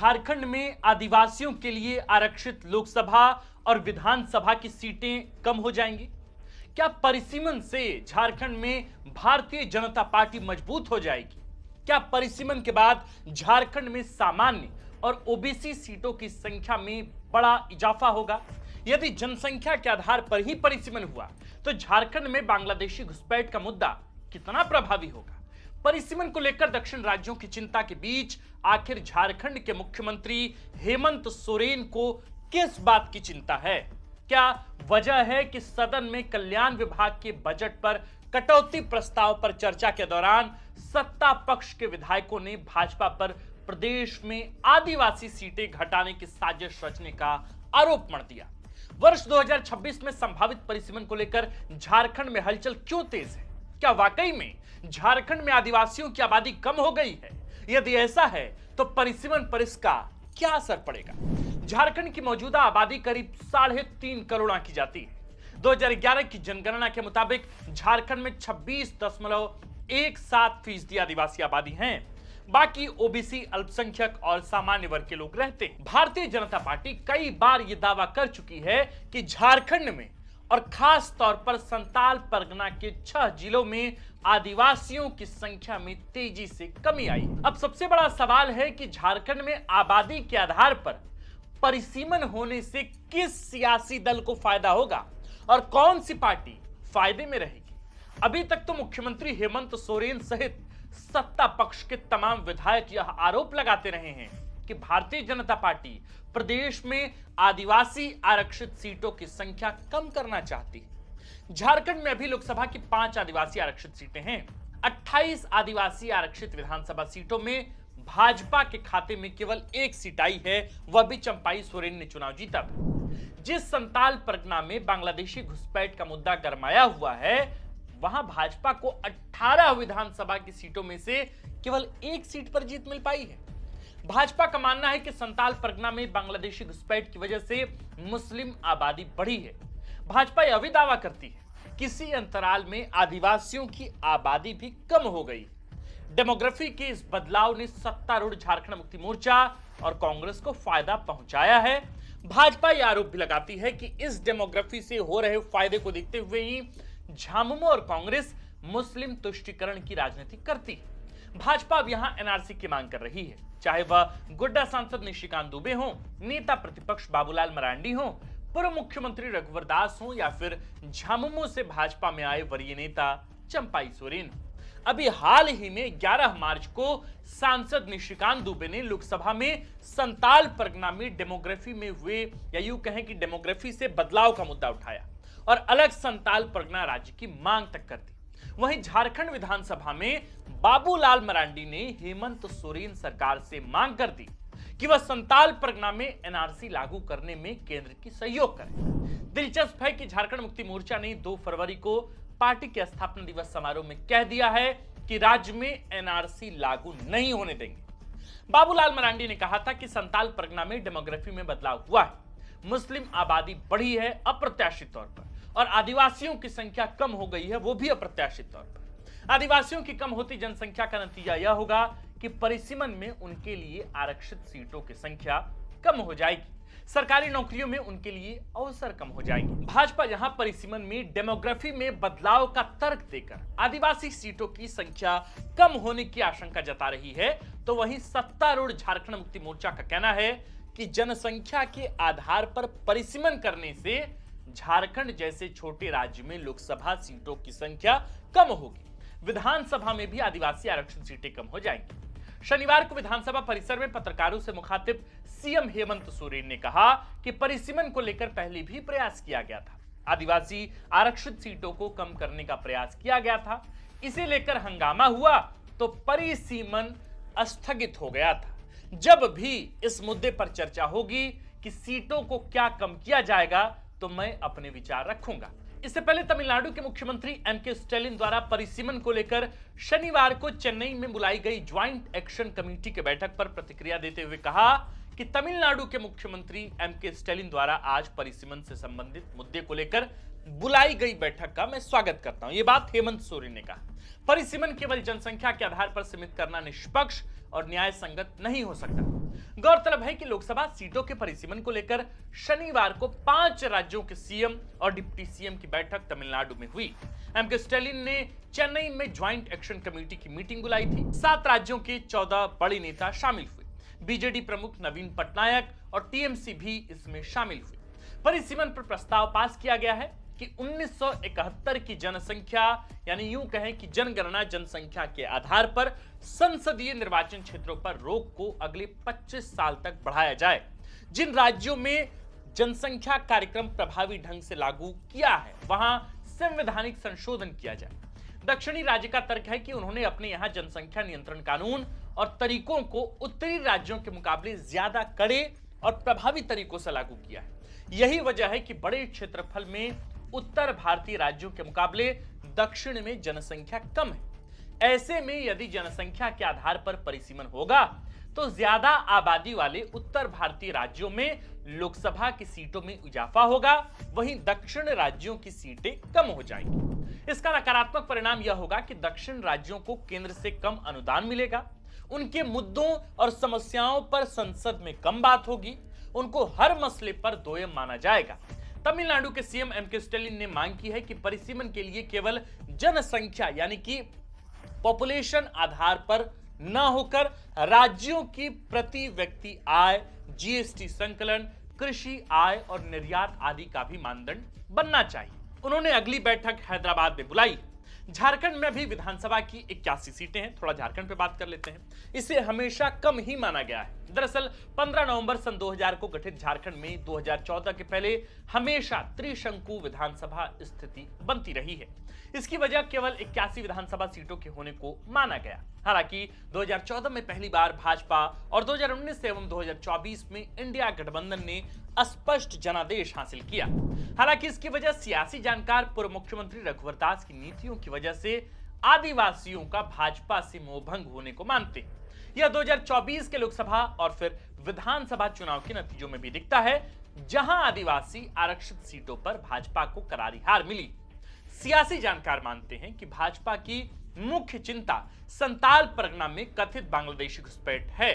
झारखंड में आदिवासियों के लिए आरक्षित लोकसभा और विधानसभा की सीटें कम हो जाएंगी। क्या परिसीमन से झारखंड में भारतीय जनता पार्टी मजबूत हो जाएगी? क्या परिसीमन के बाद झारखंड में सामान्य और ओबीसी सीटों की संख्या में बड़ा इजाफा होगा? यदि जनसंख्या के आधार पर ही परिसीमन हुआ तो झारखंड में बांग्लादेशी घुसपैठ का मुद्दा कितना प्रभावी होगा? परिसीमन को लेकर दक्षिण राज्यों की चिंता के बीच आखिर झारखंड के मुख्यमंत्री हेमंत सोरेन को किस बात की चिंता है? क्या वजह है कि सदन में कल्याण विभाग के बजट पर कटौती प्रस्ताव पर चर्चा के दौरान सत्ता पक्ष के विधायकों ने भाजपा पर प्रदेश में आदिवासी सीटें घटाने की साजिश रचने का आरोप मढ़ दिया? वर्ष 2026 में संभावित परिसीमन को लेकर झारखंड में हलचल क्यों तेज है? क्या वाकई में झारखंड में आदिवासियों की आबादी कम हो गई है? यदि ऐसा है तो परिसीमन पर इसका क्या असर पड़ेगा? झारखंड की मौजूदा आबादी करीब 3.5 करोड़ आंकी जाती है। 2011 की जनगणना के मुताबिक झारखंड में 26.17% आदिवासी आबादी हैं। बाकी ओबीसी, अल्पसंख्यक और सामान्य वर्ग के लोग रहते हैं। भारतीय जनता पार्टी कई बार यह दावा कर चुकी है कि झारखंड में और खास तौर पर संताल परगना के 6 जिलों में आदिवासियों की संख्या में तेजी से कमी आई। अब सबसे बड़ा सवाल है कि झारखंड में आबादी के आधार पर परिसीमन होने से किस सियासी दल को फायदा होगा और कौन सी पार्टी फायदे में रहेगी? अभी तक तो मुख्यमंत्री हेमंत सोरेन सहित सत्ता पक्ष के तमाम विधायक यह आरोप लगाते रहे हैं कि भारतीय जनता पार्टी प्रदेश में आदिवासी आरक्षित सीटों की संख्या कम करना चाहती है। झारखंड में अभी लोकसभा की 5 आदिवासी आरक्षित सीटें हैं। 28 आदिवासी आरक्षित विधानसभा सीटों में भाजपा के खाते में केवल 1 सीट आई है, वह भी चंपाई सोरेन ने चुनाव जीता था। जिस संताल परगना में बांग्लादेशी घुसपैठ का मुद्दा गरमाया हुआ है, वहां भाजपा को 18 विधानसभा की सीटों में से केवल 1 सीट पर जीत मिल पाई है। भाजपा का मानना है कि संताल परगना में बांग्लादेशी घुसपैठ की वजह से मुस्लिम आबादी बढ़ी है। भाजपा यह भी दावा करती है किसी अंतराल में आदिवासियों की आबादी भी कम हो गई। डेमोग्राफी के इस बदलाव ने सत्तारूढ़ झारखंड मुक्ति मोर्चा और कांग्रेस को फायदा पहुंचाया है। भाजपा यह आरोप भी लगाती है कि इस डेमोग्राफी से हो रहे फायदे को देखते हुए ही झामुमो और कांग्रेस मुस्लिम तुष्टीकरण की राजनीति करती है। भाजपा अब यहां एनआरसी की मांग कर रही है, चाहे वह गोड्डा सांसद निशिकांत दुबे हो, नेता प्रतिपक्ष बाबूलाल मरांडी हो, पूर्व मुख्यमंत्री रघुवर दास हो या फिर झामुमो से भाजपा में आए वरीय नेता चंपाई सोरेन। अभी हाल ही में 11 मार्च को सांसद निशिकांत दुबे ने लोकसभा में संताल परगना में डेमोग्राफी में हुए या यूं कहें कि डेमोग्राफी से बदलाव का मुद्दा उठाया और अलग संताल परगना राज्य की मांग तक कर दी। वहीं झारखंड विधानसभा में बाबूलाल मरांडी ने हेमंत सोरेन सरकार से मांग कर दी कि वह संताल परगना में एनआरसी लागू करने में केंद्र की सहयोग करे। दिलचस्प है कि झारखंड मुक्ति मोर्चा ने 2 फरवरी को पार्टी के स्थापना दिवस समारोह में कह दिया है कि राज्य में एनआरसी लागू नहीं होने देंगे। बाबूलाल मरांडी ने कहा था कि संताल परगना में डेमोग्राफी में बदलाव हुआ है, मुस्लिम आबादी बढ़ी है अप्रत्याशित तौर पर, और आदिवासियों की संख्या कम हो गई है, वो भी अप्रत्याशित तौर पर। आदिवासियों की कम होती जनसंख्या का नतीजा यह होगा कि परिसीमन में उनके लिए आरक्षित सीटों की संख्या कम हो जाएगी, सरकारी नौकरियों में उनके लिए अवसर कम हो जाएंगे। भाजपा यहां परिसीमन में डेमोग्राफी में बदलाव का तर्क देकर आदिवासी सीटों की संख्या कम होने की आशंका जता रही है, तो वहीं सत्तारूढ़ झारखंड मुक्ति मोर्चा का कहना है कि जनसंख्या के आधार पर परिसीमन करने से झारखंड जैसे छोटे राज्य में लोकसभा सीटों की संख्या कम होगी, विधानसभा में भी आदिवासी आरक्षित सीटें कम हो जाएंगी। शनिवार को विधानसभा परिसर में पत्रकारों से मुखातिब सीएम हेमंत सोरेन ने कहा कि परिसीमन को लेकर पहले भी प्रयास किया गया था, आदिवासी आरक्षित सीटों को कम करने का प्रयास किया गया था, इसे लेकर हंगामा हुआ तो परिसीमन स्थगित हो गया था। जब भी इस मुद्दे पर चर्चा होगी कि सीटों को क्या कम किया जाएगा तो मैं अपने विचार रखूंगा। इससे पहले तमिलनाडु के मुख्यमंत्री एमके स्टैलिन द्वारा परिसीमन को लेकर शनिवार को चेन्नई में बुलाई गई ज्वाइंट एक्शन कमेटी की बैठक पर प्रतिक्रिया देते हुए कहा कि तमिलनाडु के मुख्यमंत्री एमके स्टैलिन द्वारा आज परिसीमन से संबंधित मुद्दे को लेकर बुलाई गई बैठक का मैं स्वागत करता हूं। यह बात हेमंत सोरेन ने कहा। परिसीमन केवल जनसंख्या के आधार पर सीमित करना निष्पक्ष और न्याय संगत नहीं हो सकता। गौरतलब है कि लोकसभा सीटों के परिसीमन को लेकर शनिवार को 5 राज्यों के सीएम और डिप्टी सीएम की बैठक तमिलनाडु में हुई। एमके स्टालिन ने चेन्नई में ज्वाइंट एक्शन कमेटी की मीटिंग बुलाई थी। 7 राज्यों के 14 बड़े नेता शामिल हुए। बीजेडी प्रमुख नवीन पटनायक और टीएमसी भी इसमें शामिल हुए। परिसीमन पर प्रस्ताव पास किया गया है कि 1971 की जनसंख्या यानी यूं कहें कि जनगणना जनसंख्या के आधार पर संसदीय निर्वाचन क्षेत्रों पर रोक को अगले 25 साल तक बढ़ाया जाए। जिन राज्यों में जनसंख्या कार्यक्रम प्रभावी ढंग से लागू किया है वहां संवैधानिक संशोधन किया जाए। दक्षिणी राज्य का तर्क है कि उन्होंने अपने यहां जनसंख्या नियंत्रण कानून और तरीकों को उत्तरी राज्यों के मुकाबले ज्यादा कड़े और प्रभावी तरीकों से लागू किया है। यही वजह है कि बड़े क्षेत्रफल में उत्तर भारतीय राज्यों के मुकाबले दक्षिण में जनसंख्या कम है। ऐसे में यदि जनसंख्या के आधार पर परिसीमन होगा तो ज्यादा आबादी वाले उत्तर भारतीय राज्यों में लोकसभा की सीटों में इजाफा होगा, वहीं दक्षिण राज्यों की सीटें कम हो जाएंगी। इसका नकारात्मक परिणाम यह होगा कि दक्षिण राज्यों को केंद्र से कम अनुदान मिलेगा, उनके मुद्दों और समस्याओं पर संसद में कम बात होगी, उनको हर मसले पर दोयम माना जाएगा। तमिलनाडु के सीएम एमके स्टालिन ने मांग की है कि परिसीमन के लिए केवल जनसंख्या यानी कि पॉपुलेशन आधार पर न होकर राज्यों की प्रति व्यक्ति आय, जीएसटी संकलन, कृषि आय और निर्यात आदि का भी मानदंड बनना चाहिए। उन्होंने अगली बैठक हैदराबाद में बुलाई। झारखंड में भी विधानसभा की 81 सीटें हैं। थोड़ा झारखंड पे बात कर लेते हैं। इसे हमेशा कम ही माना गया है। दरअसल 15 नवंबर सन 2000 को गठित झारखंड में 2014 के पहले हमेशा त्रिशंकु विधानसभा स्थिति बनती रही है। इसकी वजह केवल 81 विधानसभा सीटों के होने को माना गया। हालांकि 2014 में पहली बार भाजपा और 2019 एवं 2024 में इंडिया गठबंधन ने स्पष्ट जनादेश हासिल किया। हालांकि इसकी वजह सियासी जानकार पूर्व मुख्यमंत्री रघुवर दास की नीतियों की वजह से आदिवासियों का भाजपा से मोहभंग होने को मानते हैं। यह 2024 के लोकसभा और फिर विधानसभा चुनाव के नतीजों में भी दिखता है, जहां आदिवासी आरक्षित सीटों पर भाजपा को करारी हार मिली। सियासी जानकार मानते हैं कि भाजपा की मुख्य चिंता संताल परगना में कथित बांग्लादेशी घुसपैठ है।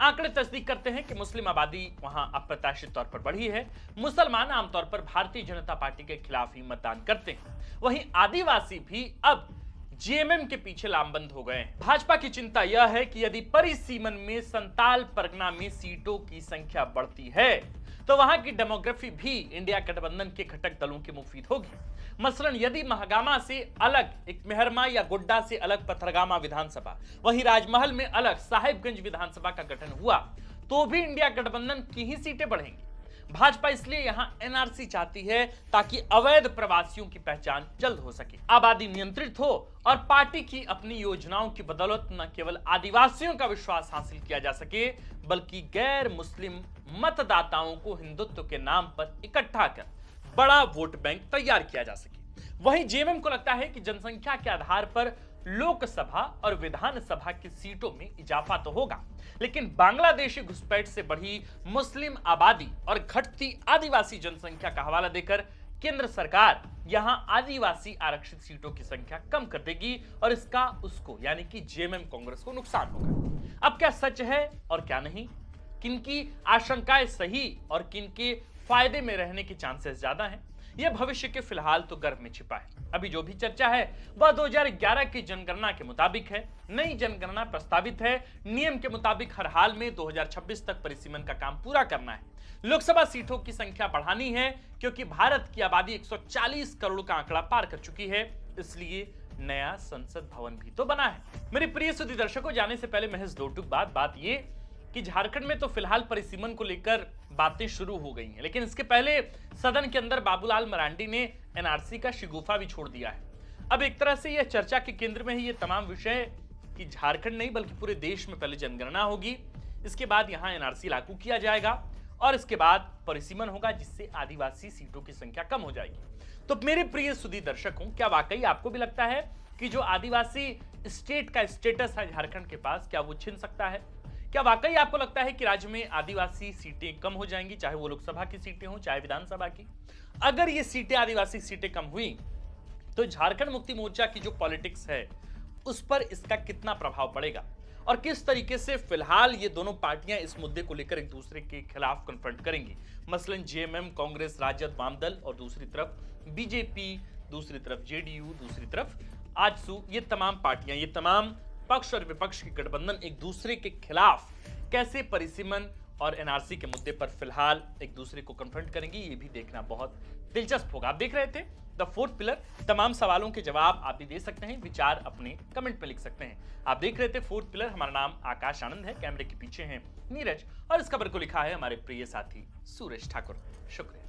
आंकड़े तस्दीक करते हैं कि मुस्लिम आबादी वहां अप्रत्याशित तौर पर बढ़ी है। मुसलमान आमतौर पर भारतीय जनता पार्टी के खिलाफ ही मतदान करते हैं, वहीं आदिवासी भी अब जेएमएम के पीछे लामबंद हो गए हैं। भाजपा की चिंता यह है कि यदि परिसीमन में संताल परगना में सीटों की संख्या बढ़ती है तो वहां की डेमोग्राफी भी इंडिया गठबंधन के घटक दलों के मुफीद होगी। मसलन यदि महगामा से अलग एक मेहरमा या गोड्डा से अलग पथरगामा विधानसभा, वहीं राजमहल में अलग साहिबगंज विधानसभा का गठन हुआ तो भी इंडिया गठबंधन की ही सीटें बढ़ेंगी। भाजपा इसलिए यहां एनआरसी चाहती है ताकि अवैध प्रवासियों की पहचान जल्द हो सके, आबादी नियंत्रित हो और पार्टी की अपनी योजनाओं की बदौलत न केवल आदिवासियों का विश्वास हासिल किया जा सके बल्कि गैर मुस्लिम मतदाताओं को हिंदुत्व के नाम पर इकट्ठा कर बड़ा वोट बैंक तैयार किया जा सके। वहीं जेएमएम को लगता है कि जनसंख्या के आधार पर लोकसभा और विधानसभा की सीटों में इजाफा तो होगा, लेकिन बांग्लादेशी घुसपैठ से बढ़ी मुस्लिम आबादी और घटती आदिवासी जनसंख्या का हवाला देकर केंद्र सरकार यहां आदिवासी आरक्षित सीटों की संख्या कम कर देगी और इसका उसको यानी कि जेएमएम कांग्रेस को नुकसान होगा। अब क्या सच है और क्या नहीं, किनकी आशंकाएं सही और किनके फायदे में रहने के चांसेस ज्यादा हैं, यह भविष्य के फिलहाल तो गर्भ में छिपा है। अभी जो भी चर्चा है वह 2011 की जनगणना के मुताबिक है। नई जनगणना प्रस्तावित है। नियम के मुताबिक हर हाल में 2026 तक परिसीमन का काम पूरा करना है। लोकसभा सीटों की संख्या बढ़ानी है क्योंकि भारत की आबादी 140 करोड़ का आंकड़ा पार कर चुकी है, इसलिए नया संसद भवन भी तो बना है। मेरे प्रिय सुधी दर्शकों, जाने से पहले महज दो टूक बात ये कि झारखंड में तो फिलहाल परिसीमन को लेकर बातें शुरू हो गई हैं, लेकिन इसके पहले सदन के अंदर बाबूलाल मरांडी ने एनआरसी का शिगुफा भी छोड़ दिया है। अब एक तरह से यह चर्चा के केंद्र में ही ये तमाम विषय कि झारखंड नहीं बल्कि पूरे देश में पहले जनगणना होगी, इसके बाद यहां एनआरसी लागू किया जाएगा और इसके बाद परिसीमन होगा जिससे आदिवासी सीटों की संख्या कम हो जाएगी। तो मेरे प्रिय सुधी दर्शकों, क्या वाकई आपको भी लगता है कि जो आदिवासी स्टेट का स्टेटस है झारखंड के पास, क्या वो छिन सकता है? क्या वाकई आपको लगता है कि राज्य में आदिवासी सीटें कम हो जाएंगी, चाहे वो लोकसभा की सीटें हो चाहे विधानसभा की? अगर ये सीटें आदिवासी सीटें कम हुई तो झारखंड मुक्ति मोर्चा की जो पॉलिटिक्स है उस पर इसका कितना प्रभाव पड़ेगा और किस तरीके से फिलहाल ये दोनों पार्टियां इस मुद्दे को लेकर एक दूसरे के खिलाफ कन्फ्रंट करेंगी। मसलन जेएमएम, कांग्रेस, राजद, वामदल और दूसरी तरफ बीजेपी, दूसरी तरफ जेडीयू, दूसरी तरफ आजसू, ये तमाम पार्टियां, ये तमाम पक्ष और विपक्ष के गठबंधन एक दूसरे के खिलाफ कैसे परिसीमन और एनआरसी के मुद्दे पर फिलहाल एक दूसरे को कन्फ्रंट करेंगी, ये भी देखना बहुत दिलचस्प होगा। आप देख रहे थे द फोर्थ पिलर। तमाम सवालों के जवाब आप भी दे सकते हैं, विचार अपने कमेंट में लिख सकते हैं। आप देख रहे थे फोर्थ पिलर। हमारा नाम आकाश आनंद है, कैमरे के पीछे हैं नीरज और इस खबर को लिखा है हमारे प्रिय साथी सूरज ठाकुर। शुक्रिया।